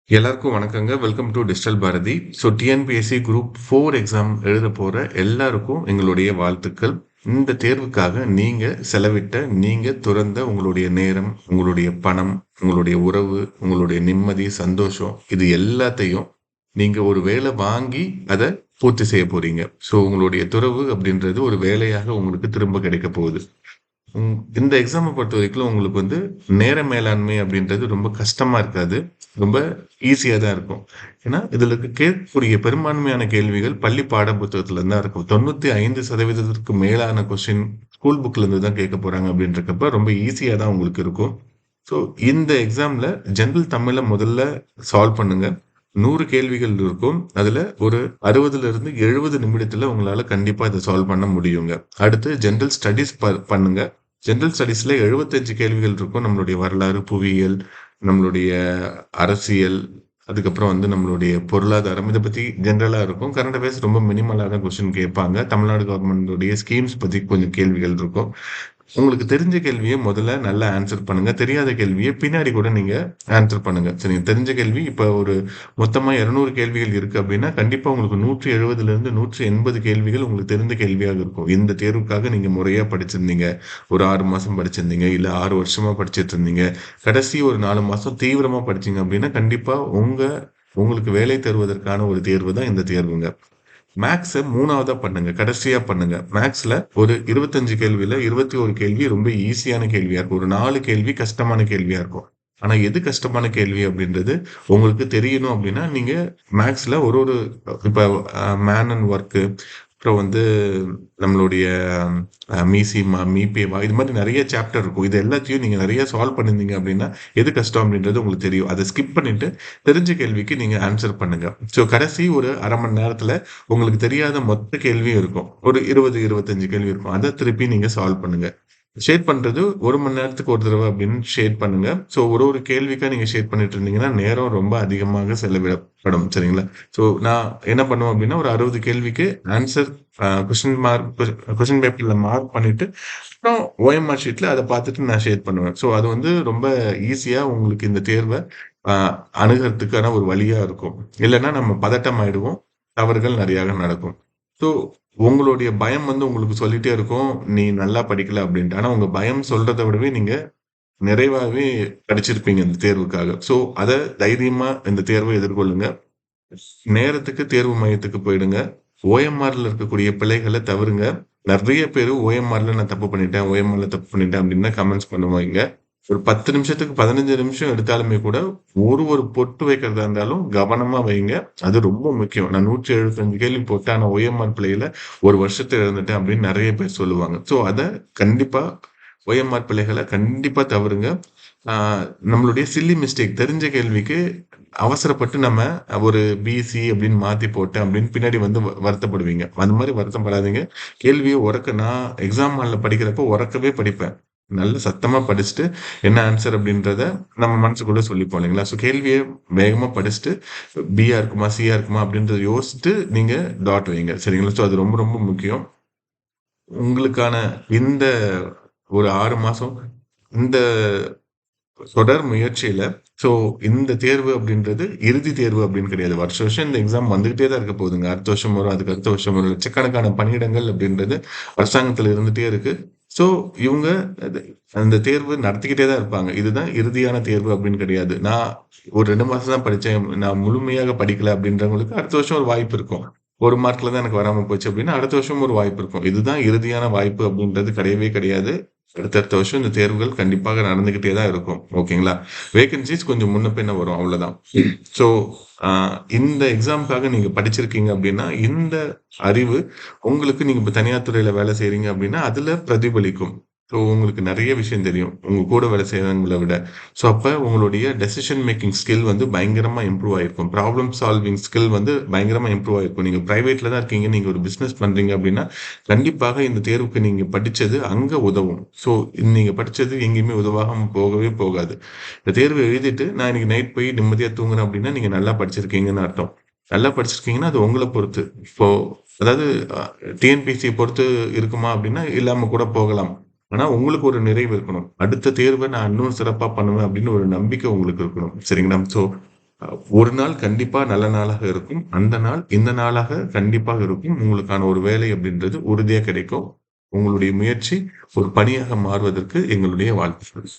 எல்லாருக்கும் வணக்கங்க. Welcome to digital Bharathi. TNPSC group 4 exam எழுத போற எல்லாருக்கும் எங்களுடைய வாழ்த்துக்கள். இந்த தேர்வுக்காக நீங்க செலவிட்ட, நீங்க துறந்த உங்களுடைய நேரம், உங்களுடைய பணம், உங்களுடைய உறவு, உங்களுடைய நிம்மதி, சந்தோஷம் இது எல்லாத்தையும் நீங்க ஒரு வேலை வாங்கி அத பூர்த்தி செய்ய போறீங்க. உங்களுடைய துறவு அப்படின்றது ஒரு வேலையாக உங்களுக்கு திரும்ப கிடைக்க போகுது. இந்த எக்ஸாமை பொறுத்தவரைக்கும் உங்களுக்கு வந்து நேர மேலாண்மை அப்படின்றது ரொம்ப கஷ்டமா இருக்காது. ரொம்ப ஈஸியா தான் இருக்கும். ஏன்னா, இதுல கேட்கக்கூடிய பெரும்பான்மையான கேள்விகள் பள்ளி பாட புத்தகத்துல தான் இருக்கும். 95% மேலான கொஸ்டின் ஸ்கூல் புக்ல இருந்து தான் கேட்க போறாங்க அப்படின்றக்கப்ப ரொம்ப ஈஸியா தான் உங்களுக்கு இருக்கும். ஸோ இந்த எக்ஸாம்ல ஜெனரல் தமிழ முதல்ல சால்வ் பண்ணுங்க. 100 கேள்விகள் இருக்கும். அதுல ஒரு 60ல இருந்து 70 நிமிடத்துல உங்களால கண்டிப்பா இத சால்வ் பண்ண முடியுங்க. அடுத்து ஜெனரல் ஸ்டடீஸ் பண்ணுங்க. ஜெனரல் ஸ்டடீஸ்ல 75 கேள்விகள் இருக்கும். நம்மளுடைய வரலாறு, புவியியல், நம்மளுடைய அரசியல், அதுக்கப்புறம் வந்து நம்மளுடைய பொருளாதாரம் இத பத்தி ஜெனரலா இருக்கும். கரண்ட் அஃபேர்ஸ் ரொம்ப மினிமலா தான் கொஸ்டின் கேட்பாங்க. தமிழ்நாடு கவர்மெண்ட்டுடைய ஸ்கீம்ஸ் பத்தி கொஞ்சம் கேள்விகள் இருக்கும். உங்களுக்கு தெரிஞ்ச கேள்விய முதல்ல நல்லா ஆன்சர் பண்ணுங்க. தெரியாத கேள்விய பின்னாடி கூட நீங்க ஆன்சர் பண்ணுங்க. சரிங்க. தெரிஞ்ச கேள்வி இப்ப ஒரு மொத்தமா 200 கேள்விகள் இருக்கு அப்படின்னா, கண்டிப்பா உங்களுக்கு 170லிருந்து 180 கேள்விகள் உங்களுக்கு தெரிந்த கேள்வியாக இருக்கும். இந்த தேர்வுக்காக நீங்க முறையா படிச்சிருந்தீங்க. ஒரு 6 மாசம் படிச்சிருந்தீங்க. இல்ல 6 வருஷமா படிச்சுட்டு இருந்தீங்க. கடைசி ஒரு 4 மாசம் தீவிரமா படிச்சீங்க அப்படின்னா, கண்டிப்பா உங்களுக்கு வேலை தருவதற்கான ஒரு தேர்வு தான் இந்த தேர்வுங்க. மேத்ஸ 3வதா பண்ணுங்க. கடைசியா பண்ணுங்க. மேத்ஸ்ல ஒரு 25 கேள்வியில 21 கேள்வி ரொம்ப ஈஸியான கேள்வியா இருக்கும். ஒரு 4 கேள்வி கஷ்டமான கேள்வியா இருக்கும். ஆனா எது கஷ்டமான கேள்வி அப்படின்றது உங்களுக்கு தெரியணும் அப்படின்னா, நீங்க மேத்ஸ்ல ஒரு ஒரு இப்ப மேன் அண்ட் ஒர்க் அப்புறம் வந்து நம்மளுடைய மீசிமா, மீபேவா இது மாதிரி நெறைய சாப்டர் இருக்கும். இது எல்லாத்தையும் நீங்க நெறைய சால்வ் பண்ணியிருந்தீங்க அப்படின்னா, எது கஷ்டம் அப்படின்றது உங்களுக்கு தெரியும். அத ஸ்கிப் பண்ணிட்டு தெரிஞ்ச கேள்விக்கு நீங்க ஆன்சர் பண்ணுங்க. கடைசி ஒரு 1/2 மணி நேரத்துல உங்களுக்கு தெரியாத மொத்த கேள்வியும் இருக்கும். ஒரு 20, 25 கேள்வி இருக்கும். அத திருப்பி நீங்க சால்வ் பண்ணுங்க. ஷேட் பண்றது 1 மணி நேரத்துக்கு ஒரு தடவ அப்படின்னு ஷேட் பண்ணுங்க. ஒரு ஒரு கேள்விக்கா நீங்க ஷேட் பண்ணிட்டு இருந்தீங்கன்னா, நேரம் ரொம்ப அதிகமாக செலவிடப்படும். சரிங்களா? நான் என்ன பண்ணுவேன் அப்படின்னா, ஒரு 60 கேள்விக்கு ஆன்சர் கொஸ்டின் பேப்பர்ல மார்க் பண்ணிட்டு, அப்புறம் ஓஎம்ஆர் ஷீட்ல அத பார்த்துட்டு நான் ஷேர் பண்ணுவேன். அது வந்து ரொம்ப ஈஸியா உங்களுக்கு இந்த தேர்வ அ அணுகுறதுக்கான ஒரு வழியா இருக்கும். இல்லன்னா நம்ம பதட்டம் ஆயிடுவோம். தவறுகள் நெறையாக நடக்கும். ஸோ உங்களுடைய பயம் வந்து உங்களுக்கு சொல்லிட்டே இருக்கும், "நீ நல்லா படிக்கல" அப்படின்ட்டு. ஆனா உங்க பயம் சொல்றத விடவே நீங்க நிறைவாவே படிச்சிருப்பீங்க இந்த தேர்வுக்காக. அத தைரியமா இந்த தேர்வ எதிர்கொள்ளுங்க. நேரத்துக்கு தேர்வு மையத்துக்கு போயிடுங்க. ஓஎம்ஆர்ல இருக்கக்கூடிய பிழைகள தவிருங்க. நெறைய பேரு ஓஎம்ஆர்ல நான் தப்பு பண்ணிட்டேன், ஓஎம்ஆர்ல தப்பு பண்ணிட்டேன் அப்படின்னு தான் கமெண்ட்ஸ் பண்ணுவாய்ங்க. ஒரு 10 நிமிஷத்துக்கு 15 நிமிஷம் எடுத்தாலுமே கூட, ஒரு ஒரு பொட்டு வைக்கிறதா இருந்தாலும் கவனமா வைங்க. அது ரொம்ப முக்கியம். நான் 175 கேள்வி போட்டேன். ஆனா ஓஎம்ஆர் பிழையில 1 வருஷத்த இழந்துட்டேன் அப்படின்னு நெறைய பேர் சொல்லுவாங்க. அத கண்டிப்பா ஓஎம்ஆர் பிழைகள கண்டிப்பா தவிருங்க. ஆ நம்மளுடைய சில்லி மிஸ்டேக் தெரிஞ்ச கேள்விக்கு அவசரப்பட்டு நம்ம ஒரு பிசி அப்படின்னு மாத்தி போட்டேன் அப்படின்னு பின்னாடி வந்து வருத்தப்படுவீங்க. அந்த மாரி வருத்தப்படாதீங்க. கேள்விய உரக்க நான் எக்ஸாம் ஹால்ல படிக்கிறப்போ உரக்கவே படிப்பேன். நல்ல சத்தமா படிச்சுட்டு, என்ன ஆன்சர் அப்படின்றத நம்ம மனசுக்குள்ள சொல்லிப்போம் இல்லைங்களா? கேள்விய வேகமா படிச்சுட்டு, பியா இருக்குமா? சியா இருக்குமா? அப்படின்றத யோசிச்சுட்டு நீங்க டாட் வைங்க. சரிங்களா? அது ரொம்ப ரொம்ப முக்கியம். உங்களுக்கான இந்த ஒரு 6 மாசம் இந்த தொடர் முயற்சியில ஸோ இந்த தேர்வு அப்படின்றது இறுதி தேர்வு அப்படின்னு கிடையாது. வருஷம் வருஷம் இந்த எக்ஸாம் வந்துகிட்டே தான் இருக்க போகுதுங்க. அடுத்த வருஷம் வரும், அதுக்கு அடுத்த வருஷம் வரும். லட்சக்கணக்கான பணியிடங்கள் அப்படின்றது அரசாங்கத்துல இருந்துட்டே இருக்கு. ஸோ இவங்க அது அந்த தேர்வு நடத்திக்கிட்டே தான் இருப்பாங்க. இதுதான் இறுதியான தேர்வு அப்படின்னு கிடையாது. நான் ஒரு 2 மாசம் தான் படிச்சேன். நான் முழுமையாக படிக்கல அப்படின்றவங்களுக்கு அடுத்த வருஷம் ஒரு வாய்ப்பு இருக்கும். 1 மார்க்ல தான் எனக்கு வராம போச்சு அப்படின்னா, அடுத்த வருஷம் ஒரு வாய்ப்பு இருக்கும். இதுதான் இறுதியான வாய்ப்பு அப்படின்றது கிடையவே கிடையாது. அடுத்தடுத்த வருஷம் இந்த தேர்வுகள் கண்டிப்பாக நடந்துகிட்டே தான் இருக்கும். ஓகேங்களா? வேகன்ஸீஸ் கொஞ்சம் முன்ன பின்ன வரும். அவ்வளோதான். ஸோ, அ இந்த எக்ஸாம்க்காக நீங்க படிச்சிருக்கீங்க அப்டின்னா, இந்த அறிவு உங்களுக்கு நீங்க இப்ப தனியார் துறையில வேலை செய்றீங்க அப்டின்னா, அதுல பிரதிபலிக்கும். உங்களுக்கு நெறைய விஷயம் தெரியும். உங்க கூட வேலை செய்றவங்கள விட. அப்ப உங்களுடைய டெசிஷன் மேக்கிங் ஸ்கில் வந்து பயங்கரமா இம்ப்ரூவ் ஆயிருக்கும். ப்ராப்ளம் சால்விங் ஸ்கில் வந்து பயங்கரமா இம்ப்ரூவ் ஆயிருக்கும். நீங்க பிரைவேட்ல தான் இருக்கீங்க. நீங்க ஒரு பிசினஸ் பண்றீங்க அப்டின்னா, கண்டிப்பாக இந்த தேர்வுக்கு நீங்க படிச்சது அங்க உதவும். நீங்க படிச்சது எங்கேயுமே உதவாம போகவே போகாது. இந்த தேர்வு எழுதிட்டு, நான் இன்னைக்கு நைட் போய் நிம்மதியா தூங்குறேன் அப்டின்னா, நீங்க நல்லா படிச்சிருக்கீங்கன்னு அர்த்தம். நல்லா படிச்சிருக்கீங்கன்னா, அது உங்கள பொறுத்து. இப்போ அதாவது அ டிஎன்பிஎஸ்சிய பொறுத்து இருக்குமா அப்டின்னா, இல்லாம கூட போகலாம். ஆனா, உங்களுக்கு ஒரு நிறைவு இருக்கணும். அடுத்த தேர்வ நான் இன்னும் சிறப்பா பண்ணுவேன் அப்டின்னு ஒரு நம்பிக்கை உங்களுக்கு இருக்கணும். சரிங்களா? ஒரு நாள் கண்டிப்பா நல்ல நாளாக இருக்கும். அந்த நாள் இந்த நாளாக கண்டிப்பாக இருக்கும். உங்களுக்கான ஒரு வேலை அப்படின்றது உறுதியா கிடைக்கும். உங்களுடைய முயற்சி ஒரு பணியாக மாறுவதற்கு எங்களுடைய வாழ்த்துக்கள்.